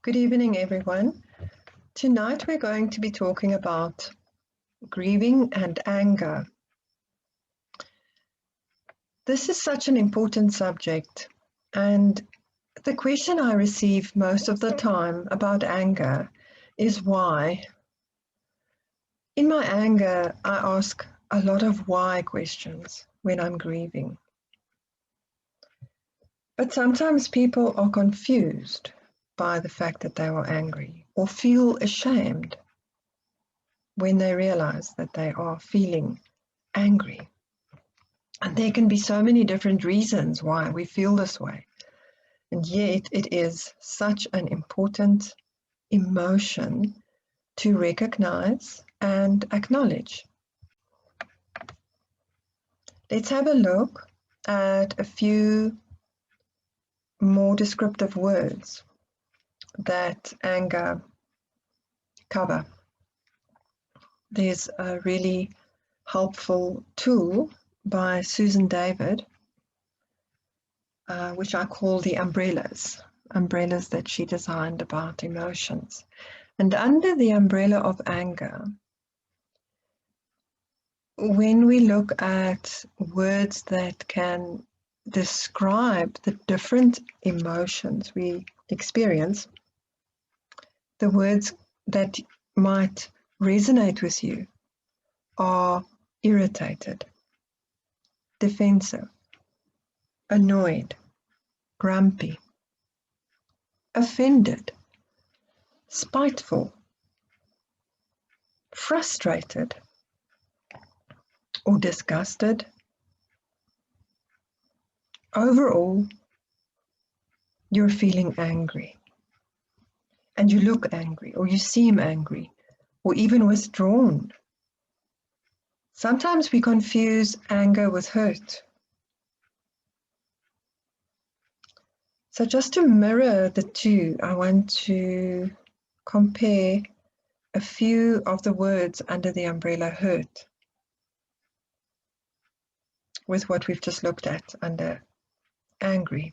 Good evening, everyone. Tonight we're going to be talking about grieving and anger. This is such an important subject, and the question I receive most of the time about anger is why. In my anger, I ask a lot of why questions when I'm grieving. But sometimes people are confused by the fact that they are angry or feel ashamed when they realize that they are feeling angry. And there can be so many different reasons why we feel this way. And yet it is such an important emotion to recognize and acknowledge. Let's have a look at a few more descriptive words that anger cover. There's a really helpful tool by Susan David, which I call the umbrellas that she designed about emotions. And under the umbrella of anger, when we look at words that can describe the different emotions we experience, the words that might resonate with you are irritated, defensive, annoyed, grumpy, offended, spiteful, frustrated, or disgusted. Overall, you're feeling angry, and you look angry, or you seem angry, or even withdrawn. Sometimes we confuse anger with hurt. So just to mirror the two, I want to compare a few of the words under the umbrella hurt with what we've just looked at under angry.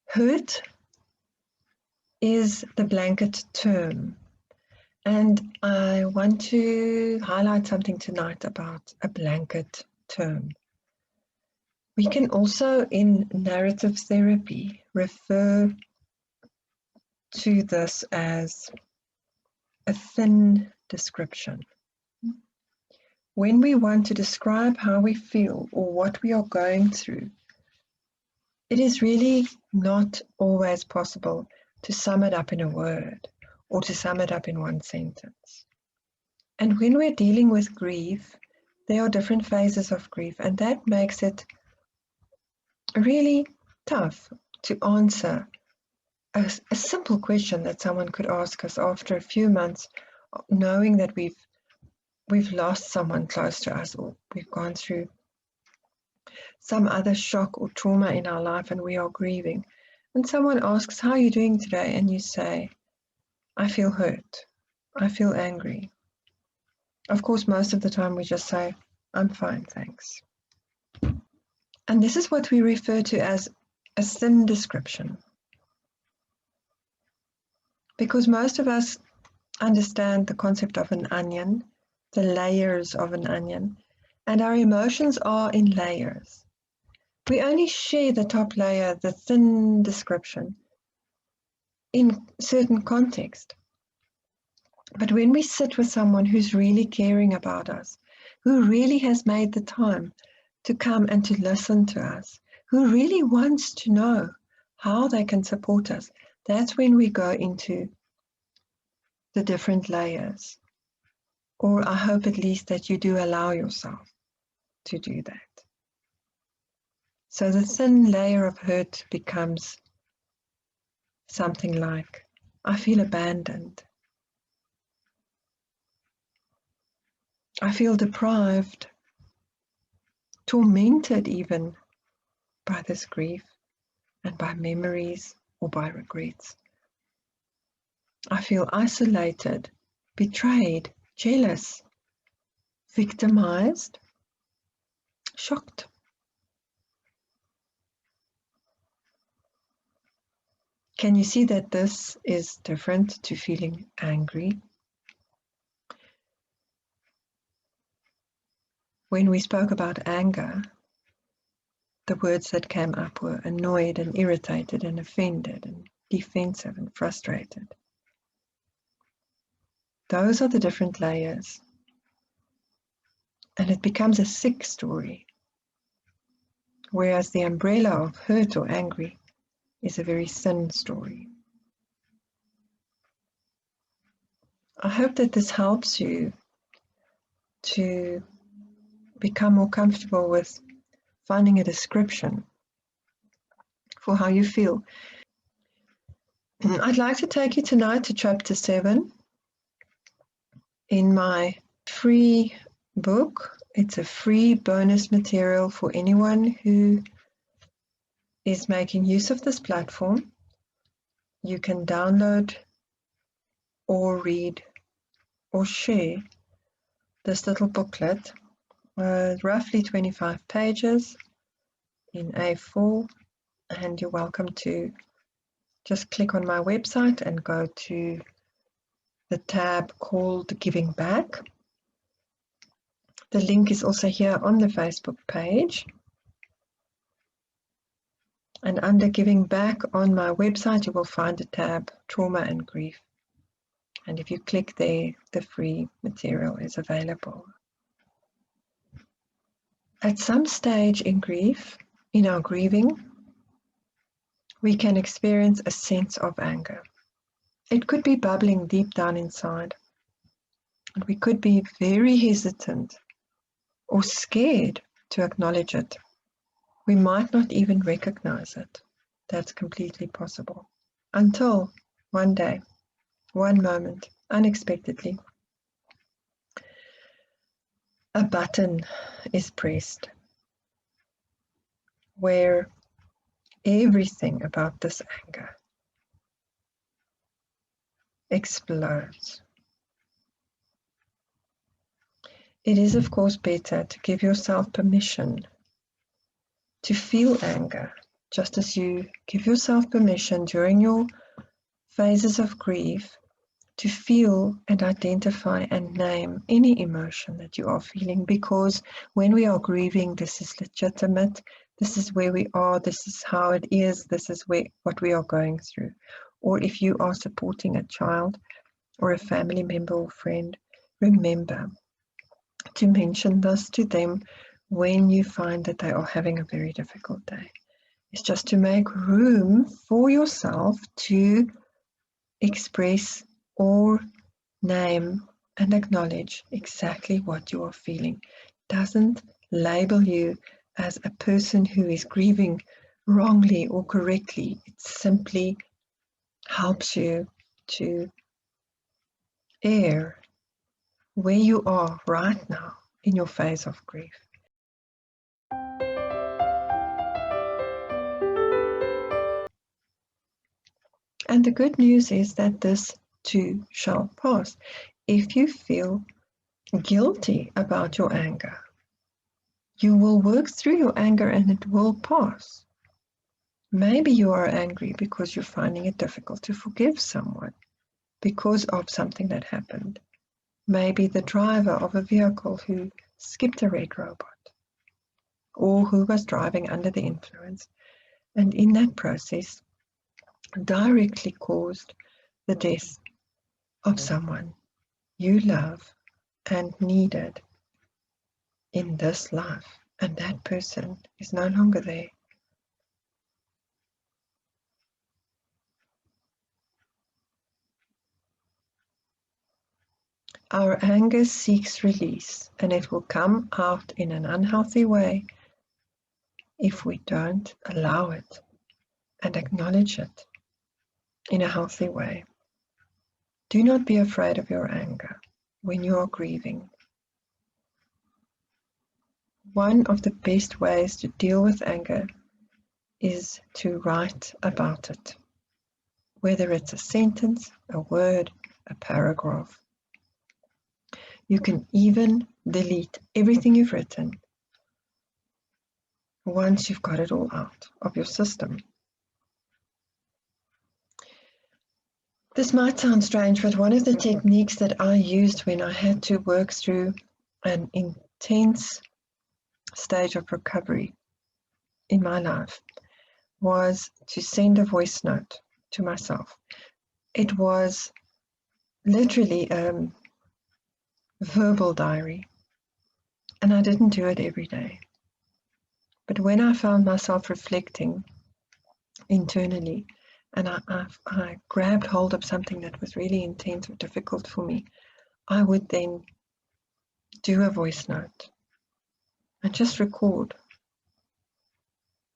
Hurt is the blanket term, and I want to highlight something tonight about a blanket term. We can also, in narrative therapy, refer to this as a thin description. When we want to describe how we feel or what we are going through, it is really not always possible to sum it up in a word or to sum it up in one sentence. And when we're dealing with grief, there are different phases of grief, and that makes it really tough to answer a simple question that someone could ask us after a few months, knowing that we've lost someone close to us, or we've gone through some other shock or trauma in our life and we are grieving. And someone asks, how are you doing today? And you say, I feel hurt. I feel angry. Of course, most of the time we just say, I'm fine, thanks. And this is what we refer to as a thin description. Because most of us understand the concept of an onion, the layers of an onion, and our emotions are in layers. We only share the top layer, the thin description, in certain context. But when we sit with someone who's really caring about us, who really has made the time to come and to listen to us, who really wants to know how they can support us, that's when we go into the different layers. Or I hope at least that you do allow yourself to do that. So the thin layer of hurt becomes something like, I feel abandoned. I feel deprived, tormented even by this grief and by memories or by regrets. I feel isolated, betrayed, jealous, victimized, shocked. Can you see that this is different to feeling angry? When we spoke about anger, the words that came up were annoyed and irritated and offended and defensive and frustrated. Those are the different layers. And it becomes a sick story. Whereas the umbrella of hurt or angry is a very thin story. I hope that this helps you to become more comfortable with finding a description for how you feel. I'd like to take you tonight to chapter 7 in my free book. It's a free bonus material for anyone who is making use of this platform. You can download or read or share this little booklet, roughly 25 pages in A4, and you're welcome to just click on my website and go to the tab called Giving Back. The link is also here on the Facebook page. And under Giving Back on my website, you will find the tab Trauma and Grief. And if you click there, the free material is available. At some stage in grief, in our grieving, we can experience a sense of anger. It could be bubbling deep down inside. And we could be very hesitant or scared to acknowledge it. We might not even recognize it. That's completely possible. Until one day, one moment, unexpectedly, a button is pressed where everything about this anger explodes. It is, of course, better to give yourself permission to feel anger, just as you give yourself permission during your phases of grief to feel and identify and name any emotion that you are feeling, because when we are grieving, this is legitimate, this is where we are, this is how it is, this is what we are going through. Or if you are supporting a child or a family member or friend, remember to mention this to them when you find that they are having a very difficult day. It's just to make room for yourself to express or name and acknowledge exactly what you are feeling. Doesn't label you as a person who is grieving wrongly or correctly. It simply helps you to air where you are right now in your phase of grief. And the good news is that this too shall pass. If you feel guilty about your anger, you will work through your anger and it will pass. Maybe you are angry because you're finding it difficult to forgive someone because of something that happened. Maybe the driver of a vehicle who skipped a red robot, or who was driving under the influence, and in that process directly caused the death of someone you love and needed in this life, and that person is no longer there. Our anger seeks release, and it will come out in an unhealthy way if we don't allow it and acknowledge it in a healthy way. Do not be afraid of your anger when you are grieving. One of the best ways to deal with anger is to write about it, whether it's a sentence, a word, a paragraph. You can even delete everything you've written once you've got it all out of your system. This might sound strange, but one of the techniques that I used when I had to work through an intense stage of recovery in my life was to send a voice note to myself. It was literally a verbal diary, and I didn't do it every day. But when I found myself reflecting internally, and I grabbed hold of something that was really intense or difficult for me, I would then do a voice note and just record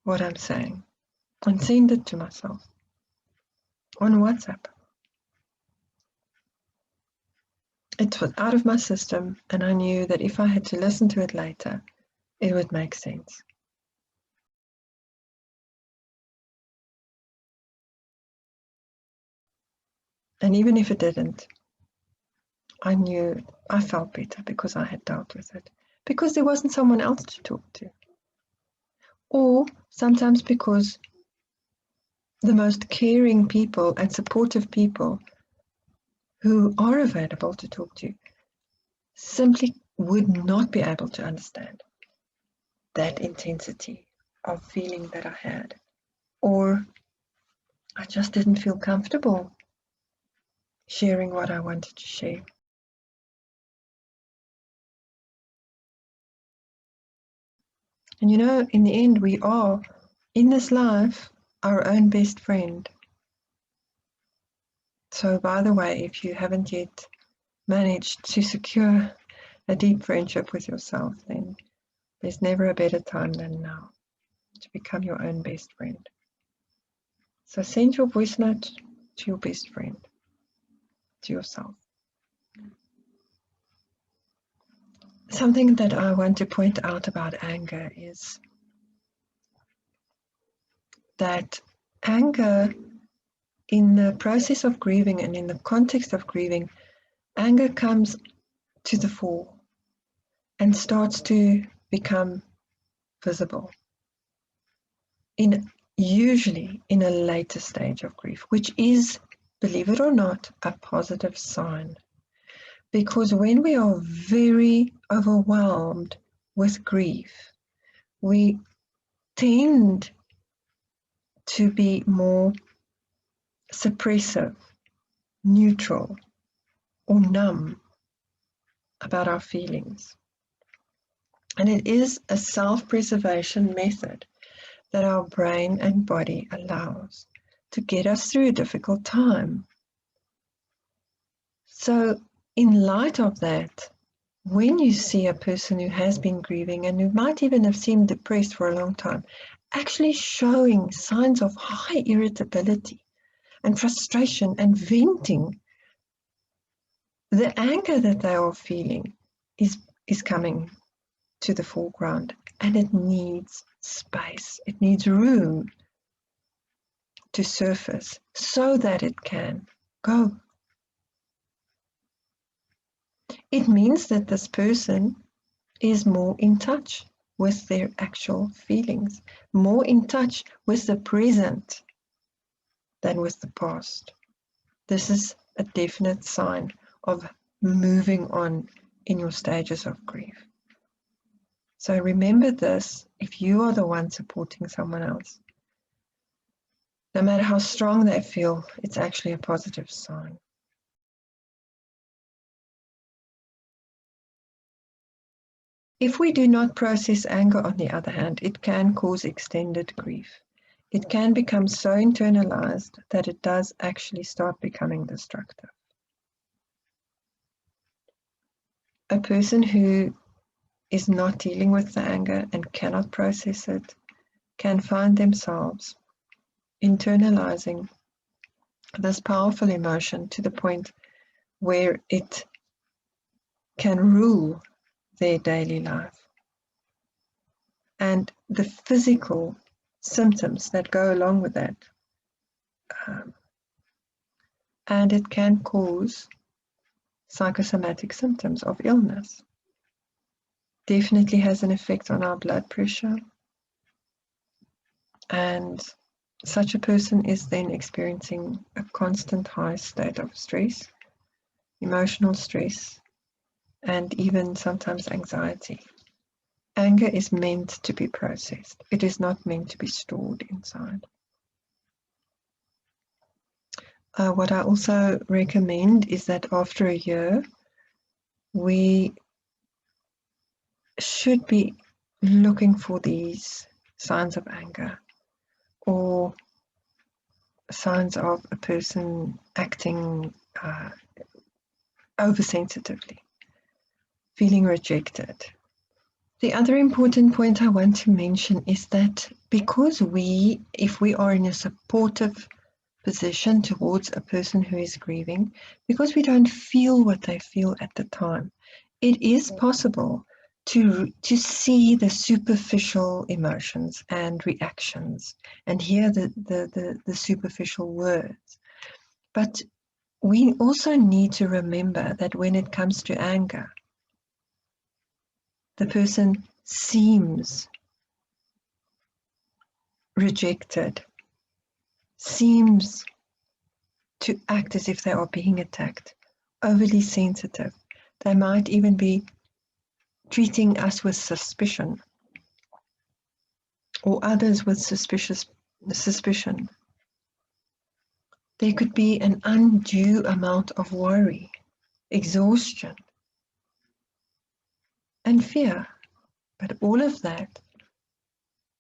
what I'm saying and send it to myself on WhatsApp. It was out of my system, and I knew that if I had to listen to it later, it would make sense. And even if it didn't, I knew I felt better because I had dealt with it, because there wasn't someone else to talk to. Or sometimes because the most caring people and supportive people who are available to talk to simply would not be able to understand that intensity of feeling that I had, or I just didn't feel comfortable sharing what I wanted to share. And you know, in the end, we are, in this life, our own best friend. So, by the way, if you haven't yet managed to secure a deep friendship with yourself, then there's never a better time than now to become your own best friend. So send your voice note to your best friend, to yourself. Something that I want to point out about anger is that anger, in the process of grieving and in the context of grieving, anger comes to the fore and starts to become visible, usually in a later stage of grief, which is, believe it or not, a positive sign. Because when we are very overwhelmed with grief, we tend to be more suppressive, neutral, or numb about our feelings. And it is a self-preservation method that our brain and body allows to get us through a difficult time. So, in light of that, when you see a person who has been grieving and who might even have seemed depressed for a long time, actually showing signs of high irritability and frustration and venting, the anger that they are feeling is coming to the foreground, and it needs space, it needs room to surface so that it can go. It means that this person is more in touch with their actual feelings, more in touch with the present than with the past. This is a definite sign of moving on in your stages of grief. So remember this, if you are the one supporting someone else, no matter how strong they feel, it's actually a positive sign. If we do not process anger, on the other hand, it can cause extended grief. It can become so internalized that it does actually start becoming destructive. A person who is not dealing with the anger and cannot process it can find themselves internalizing this powerful emotion to the point where it can rule their daily life. And the physical symptoms that go along with that. And it can cause psychosomatic symptoms of illness. Definitely has an effect on our blood pressure and Such a person is then experiencing a constant high state of stress, emotional stress, and even sometimes anxiety. Anger is meant to be processed. It is not meant to be stored inside. What I also recommend is that after a year, we should be looking for these signs of anger or signs of a person acting oversensitively, feeling rejected. The other important point I want to mention is that because if we are in a supportive position towards a person who is grieving, because we don't feel what they feel at the time, it is possible to see the superficial emotions and reactions and hear the superficial words. But we also need to remember that when it comes to anger, the person seems rejected, seems to act as if they are being attacked, overly sensitive. They might even be treating us with suspicion or others with suspicion. There could be an undue amount of worry, exhaustion, and fear. But all of that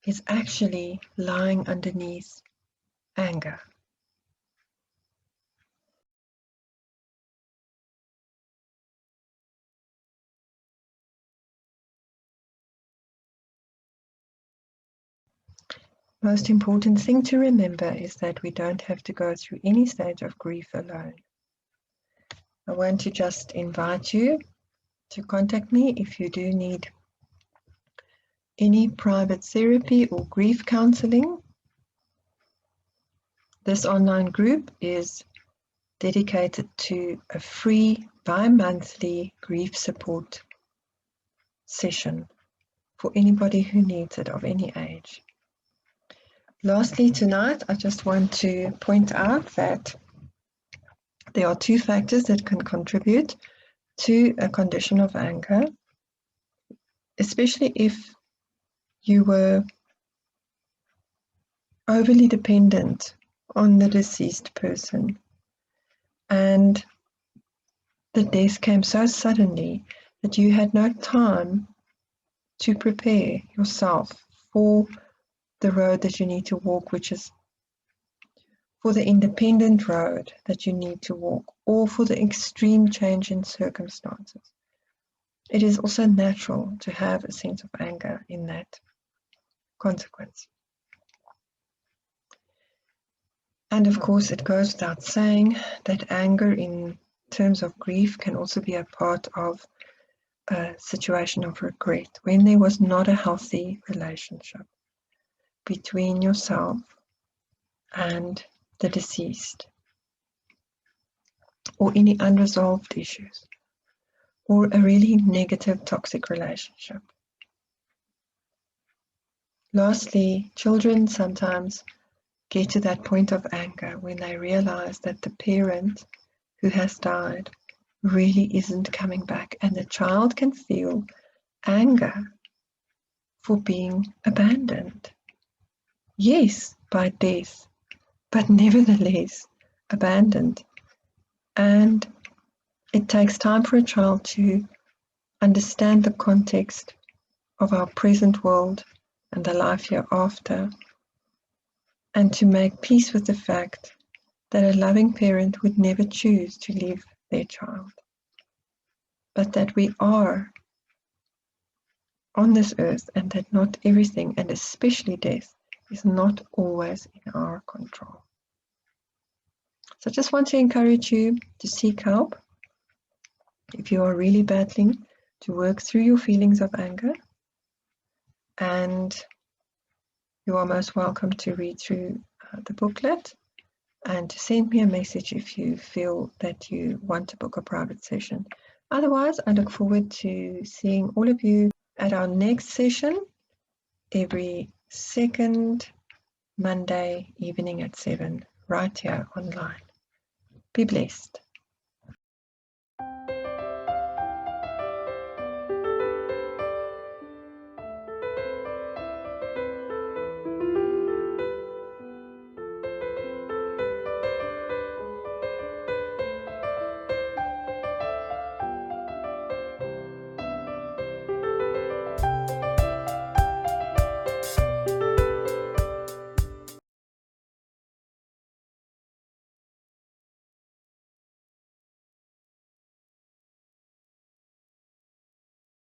is actually lying underneath anger. Most important thing to remember is that we don't have to go through any stage of grief alone. I want to just invite you to contact me if you do need any private therapy or grief counseling. This online group is dedicated to a free bi-monthly grief support session for anybody who needs it of any age. Lastly, tonight, I just want to point out that there are two factors that can contribute to a condition of anger, especially if you were overly dependent on the deceased person and the death came so suddenly that you had no time to prepare yourself for the road that you need to walk, which is for the independent road that you need to walk, or for the extreme change in circumstances. It is also natural to have a sense of anger in that consequence. And of course, it goes without saying that anger in terms of grief can also be a part of a situation of regret when there was not a healthy relationship between yourself and the deceased, or any unresolved issues, or a really negative, toxic relationship. Lastly, children sometimes get to that point of anger when they realize that the parent who has died really isn't coming back, and the child can feel anger for being abandoned. Yes, by death, but nevertheless abandoned. And it takes time for a child to understand the context of our present world and the life hereafter, and to make peace with the fact that a loving parent would never choose to leave their child, but that we are on this earth and that not everything, and especially death, is not always in our control. So I just want to encourage you to seek help if you are really battling to work through your feelings of anger, and you are most welcome to read through the booklet and to send me a message if you feel that you want to book a private session. Otherwise, I look forward to seeing all of you at our next session every second Monday evening at 7, right here online. Be blessed.